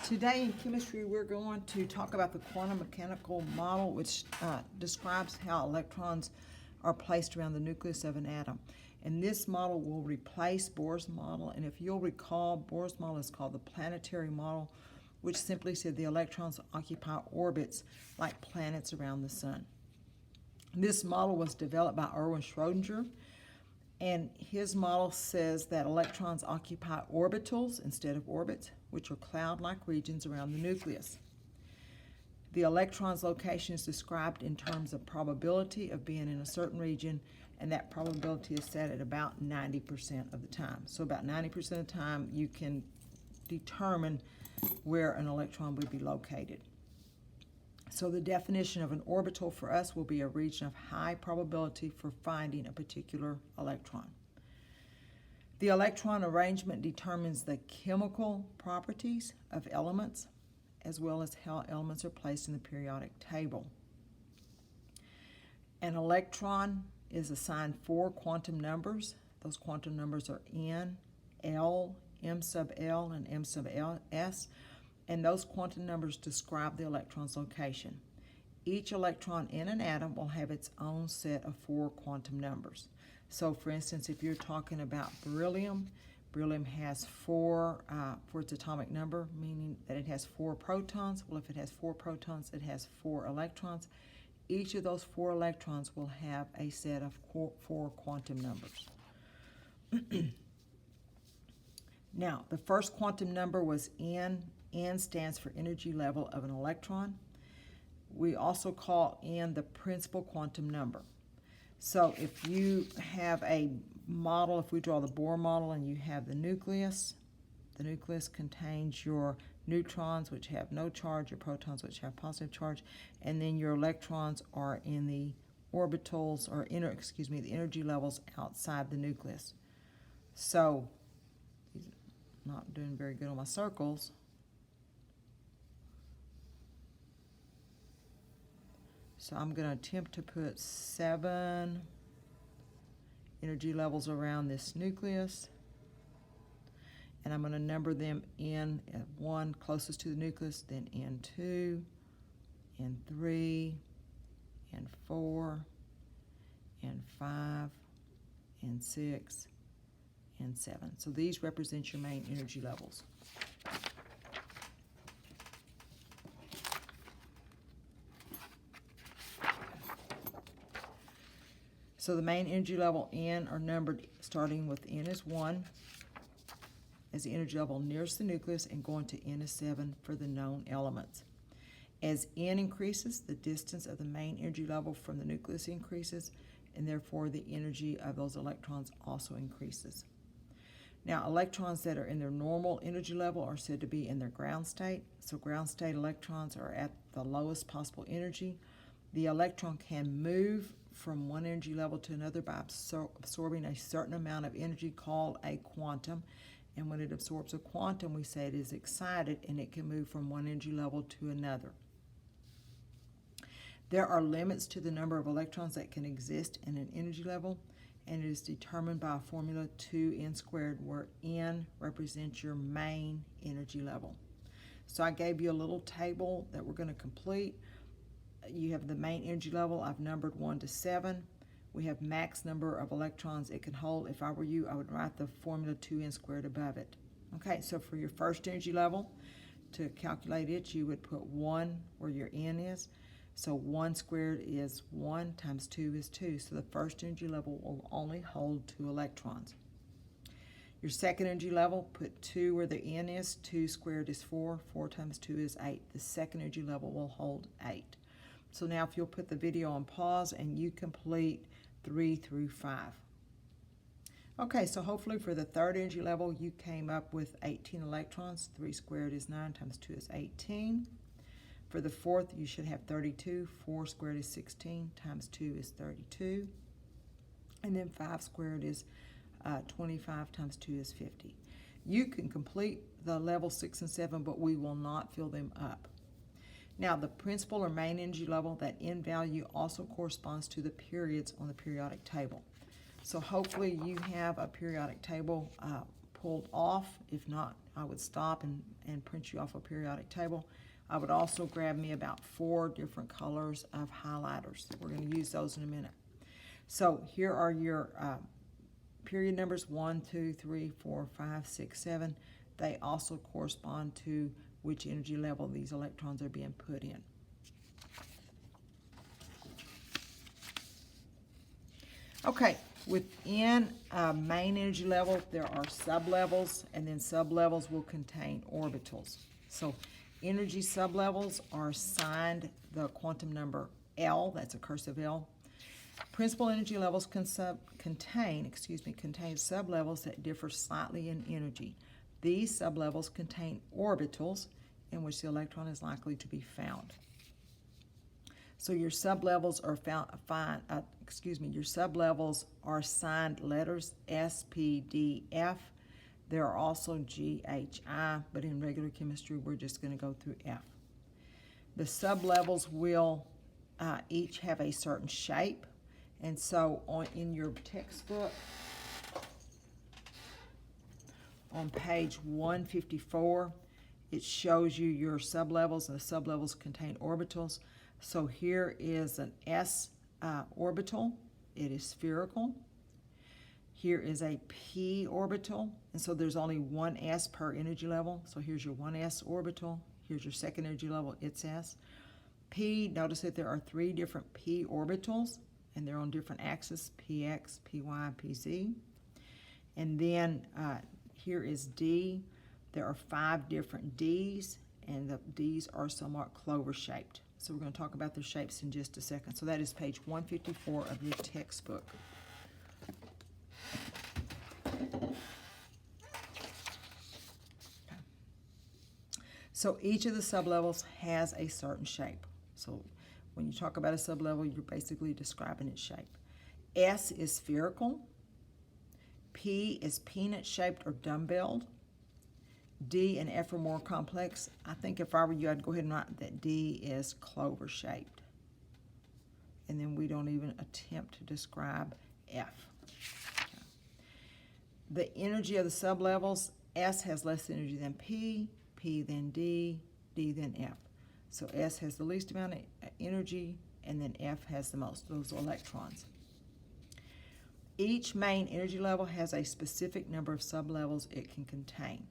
Today in chemistry, we're going to talk about the quantum mechanical model, which describes how electrons are placed around the nucleus of an atom. And this model will replace Bohr's model. And if you'll recall, Bohr's model is called the planetary model, which simply said the electrons occupy orbits like planets around the sun. This model was developed by Erwin Schrödinger, and his model says that electrons occupy orbitals instead of orbits, which are cloud-like regions around the nucleus. The electron's location is described in terms of probability of being in a certain region, and that probability is set at about 90% of the time. So about 90% of the time you can determine where an electron would be located. So the definition of an orbital for us will be a region of high probability for finding a particular electron. The electron arrangement determines the chemical properties of elements as well as how elements are placed in the periodic table. An electron is assigned 4 quantum numbers. Those quantum numbers are N, L, M sub L, and M sub S. And those quantum numbers describe the electron's location. Each electron in an atom will have its own set of 4 quantum numbers. So for instance, if you're talking about beryllium, beryllium has 4 for its atomic number, meaning that it has 4 protons. Well, if it has 4 protons, it has 4 electrons. Each of those 4 electrons will have a set of 4 quantum numbers. Now, the first quantum number was N. N stands for energy level of an electron. We also call N the principal quantum number. So if you have a model, if we draw the Bohr model and you have the nucleus contains your neutrons, which have no charge, your protons, which have positive charge, and then your electrons are in the orbitals, or the energy levels outside the nucleus. So, not doing very good on my circles. So I'm going to attempt to put 7 energy levels around this nucleus. And I'm going to number them N1 closest to the nucleus, then N2, N3, N4, N5, N6, N7. So these represent your main energy levels. So the main energy level N are numbered starting with N is 1 as the energy level nearest the nucleus, and going to N is 7 for the known elements. As N increases, the distance of the main energy level from the nucleus increases, and therefore the energy of those electrons also increases. Now, electrons that are in their normal energy level are said to be in their ground state. So ground state electrons are at the lowest possible energy. The electron can move from one energy level to another by absorbing a certain amount of energy called a quantum. And when it absorbs a quantum, we say it is excited, and it can move from one energy level to another. There are limits to the number of electrons that can exist in an energy level, and it is determined by a formula 2n squared, where n represents your main energy level. So I gave you a little table that we're going to complete. You have the main energy level. I've numbered 1 to 7. We have max number of electrons it can hold. If I were you, I would write the formula 2n squared above it. Okay, so for your first energy level, to calculate it, you would put 1 where your n is. So 1 squared is 1 times 2 is 2. So the first energy level will only hold 2 electrons. Your second energy level, put 2 where the n is. 2 squared is 4. 4 times 2 is 8. The second energy level will hold 8. So now if you'll put the video on pause and you complete 3 through 5. Okay, so hopefully for the third energy level, you came up with 18 electrons. 3 squared is 9 times 2 is 18. For the fourth, you should have 32. 4 squared is 16 times 2 is 32. And then 5 squared is 25 times 2 is 50. You can complete the level 6 and 7, but we will not fill them up. Now, the principal or main energy level, that n value also corresponds to the periods on the periodic table. So hopefully you have a periodic table pulled off. If not, I would stop and print you off a periodic table. I would also grab me about 4 different colors of highlighters. We're going to use those in a minute. So here are your period numbers 1, 2, 3, 4, 5, 6, 7. They also correspond to which energy level these electrons are being put in. Okay, within main energy level, there are sublevels, and then sublevels will contain orbitals. So energy sublevels are assigned the quantum number L, that's a cursive L. Principal energy levels contain sublevels that differ slightly in energy. These sublevels contain orbitals in which the electron is likely to be found. So your sublevels are your sublevels are assigned letters S, P, D, F. There are also G, H, I, but in regular chemistry, we're just going to go through F. The sublevels will each have a certain shape, and so in your textbook, on page 154, it shows you your sublevels, and the sublevels contain orbitals. So here is an S orbital. It is spherical. Here is a P orbital, and so there's only one S per energy level. So here's your 1s orbital. Here's your second energy level, it's S. P, notice that there are 3 different P orbitals, and they're on different axes, PX, PY, PZ. And then here is D. There are 5 different Ds, and the Ds are somewhat clover-shaped. So we're going to talk about their shapes in just a second. So that is page 154 of your textbook. Okay. So each of the sublevels has a certain shape. So when you talk about a sublevel, you're basically describing its shape. S is spherical. P is peanut-shaped or dumbbelled. D and F are more complex. I think if I were you, I'd go ahead and write that D is clover-shaped. And then we don't even attempt to describe F. Okay. The energy of the sublevels, S has less energy than P, P than D, D than F. So S has the least amount of energy, and then F has the most, those electrons. Each main energy level has a specific number of sublevels it can contain.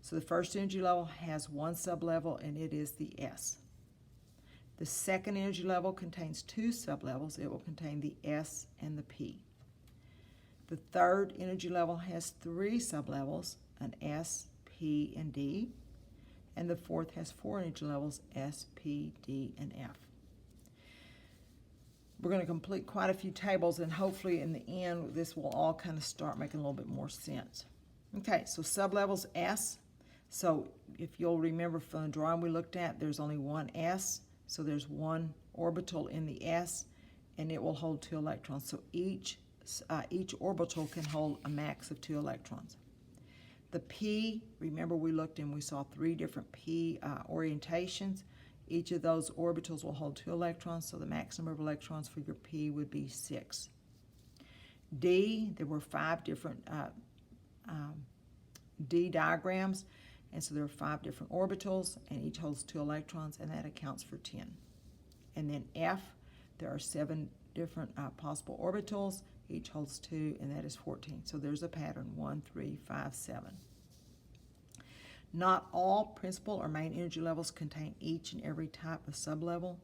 So the first energy level has 1 sublevel, and it is the S. The second energy level contains 2 sublevels. It will contain the S and the P. The third energy level has 3 sublevels, an S, P, and D. And the fourth has 4 energy levels, S, P, D, and F. We're going to complete quite a few tables, and hopefully in the end, this will all kind of start making a little bit more sense. Okay, so sublevels S. So if you'll remember from the drawing we looked at, there's only one S, so there's 1 orbital in the S, and it will hold 2 electrons. So each orbital can hold a max of 2 electrons. The P, remember we looked and we saw 3 different P orientations. Each of those orbitals will hold 2 electrons, so the max number of electrons for your P would be 6. D, there were 5 different D diagrams, and so there are 5 different orbitals, and each holds 2 electrons, and that accounts for 10. And then F, there are 7 different possible orbitals, each holds 2, and that is 14. So there's a pattern, 1, 3, 5, 7. Not all principal or main energy levels contain each and every type of sublevel.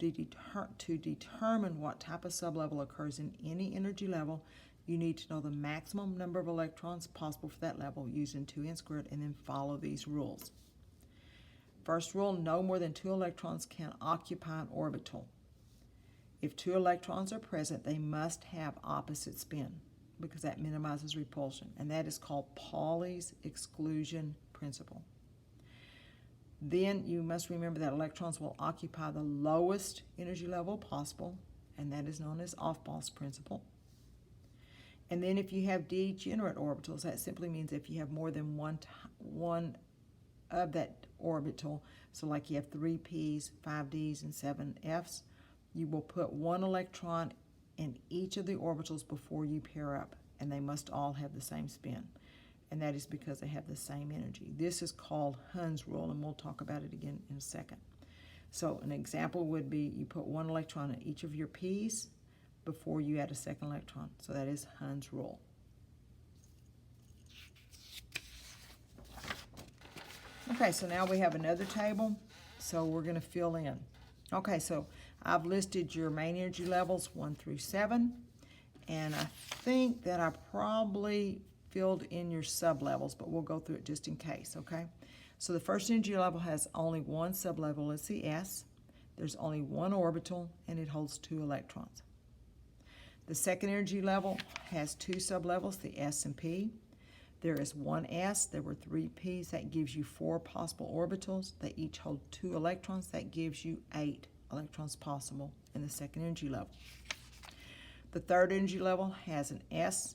To determine what type of sublevel occurs in any energy level, you need to know the maximum number of electrons possible for that level using 2n squared, and then follow these rules. First rule, no more than 2 electrons can occupy an orbital. If 2 electrons are present, they must have opposite spin because that minimizes repulsion, and that is called Pauli's exclusion principle. Then you must remember that electrons will occupy the lowest energy level possible, and that is known as Aufbau's principle. And then if you have degenerate orbitals, that simply means if you have more than one of that orbital, so like you have 3 P's, 5 D's, and 7 F's, you will put 1 electron in each of the orbitals before you pair up, and they must all have the same spin. and that is because they have the same energy. This is called Hund's rule, and we'll talk about it again in a second. So an example would be you put one electron in each of your p's before you add a second electron. So that is Hund's rule. Okay, so now we have another table, so we're going to fill in. Okay, so I've listed your main energy levels 1 through 7, and I think that I probably filled in your sublevels, but we'll go through it just in case, okay? So the first energy level has only one sublevel, it's the S. There's only one orbital, and it holds 2 electrons. The second energy level has 2 sublevels, the S and P. There is one S, there were 3 P's, that gives you 4 possible orbitals. They each hold 2 electrons, that gives you 8 electrons possible in the second energy level. The third energy level has an S,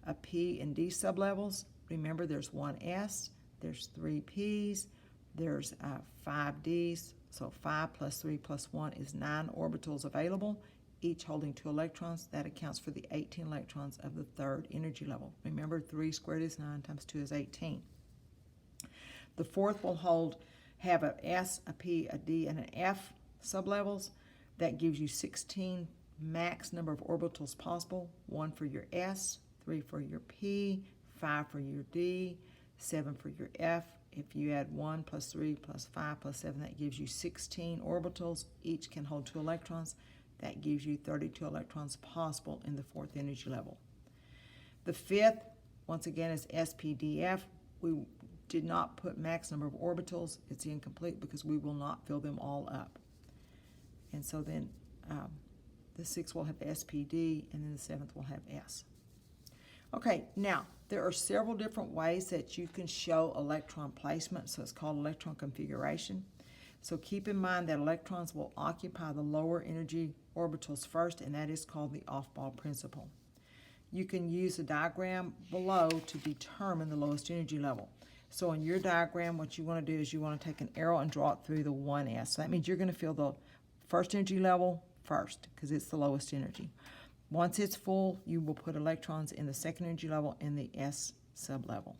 a P, and D sublevels. Remember, there's one S, there's 3 P's, there's 5 D's, so 5 plus 3 plus 1 is 9 orbitals available, each holding 2 electrons. That accounts for the 18 electrons of the third energy level. Remember, 3 squared is 9 times 2 is 18. The fourth will have an S, a P, a D, and an F sublevels. That gives you 16 max number of orbitals possible, 1 for your S, 3 for your P, 5 for your D, 7 for your F. If you add 1 plus 3 plus 5 plus 7, that gives you 16 orbitals. Each can hold 2 electrons. That gives you 32 electrons possible in the fourth energy level. The fifth, once again, is SPDF. We did not put max number of orbitals. It's incomplete because we will not fill them all up. And so then the sixth will have SPD, and then the seventh will have S. Okay, now there are several different ways that you can show electron placement, so it's called electron configuration. So keep in mind that electrons will occupy the lower energy orbitals first, and that is called the off-ball principle. You can use the diagram below to determine the lowest energy level. So in your diagram, what you want to do is you want to take an arrow and draw it through the 1S. So that means you're going to fill the first energy level first because it's the lowest energy. Once it's full, you will put electrons in the second energy level in the S sublevel.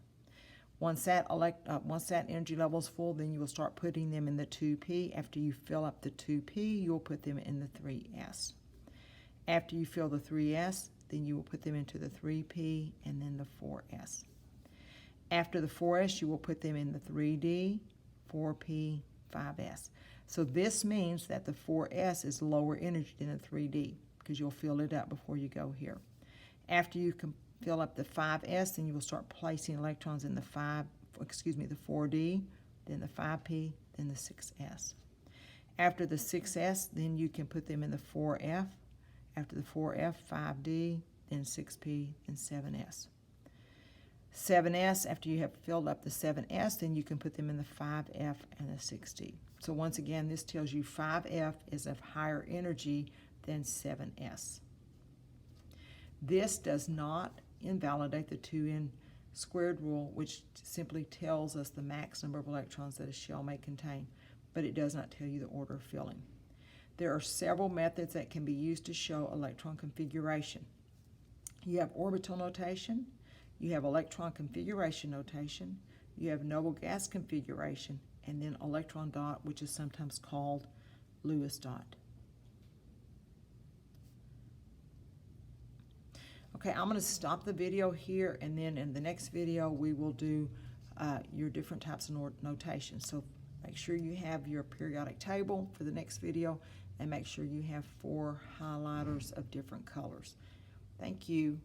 Once that energy level is full, then you will start putting them in the 2P. After you fill up the 2P, you'll put them in the 3S. After you fill the 3S, then you will put them into the 3P and then the 4S. After the 4S, you will put them in the 3D, 4P, 5S. So this means that the 4S is lower energy than the 3D because you'll fill it up before you go here. After you fill up the 5S, then you will start placing electrons in the 4D, then the 5P, then the 6S. After the 6S, then you can put them in the 4F. After the 4F, 5D, then 6P, and 7S. 7S, after you have filled up the 7S, then you can put them in the 5F and the 6D. So once again, this tells you 5F is of higher energy than 7S. This does not invalidate the 2n squared rule, which simply tells us the max number of electrons that a shell may contain, but it does not tell you the order of filling. There are several methods that can be used to show electron configuration. You have orbital notation, you have electron configuration notation, you have noble gas configuration, and then electron dot, which is sometimes called Lewis dot. Okay, I'm going to stop the video here, and then in the next video we will do your different types of notation. So make sure you have your periodic table for the next video, and make sure you have 4 highlighters of different colors. Thank you.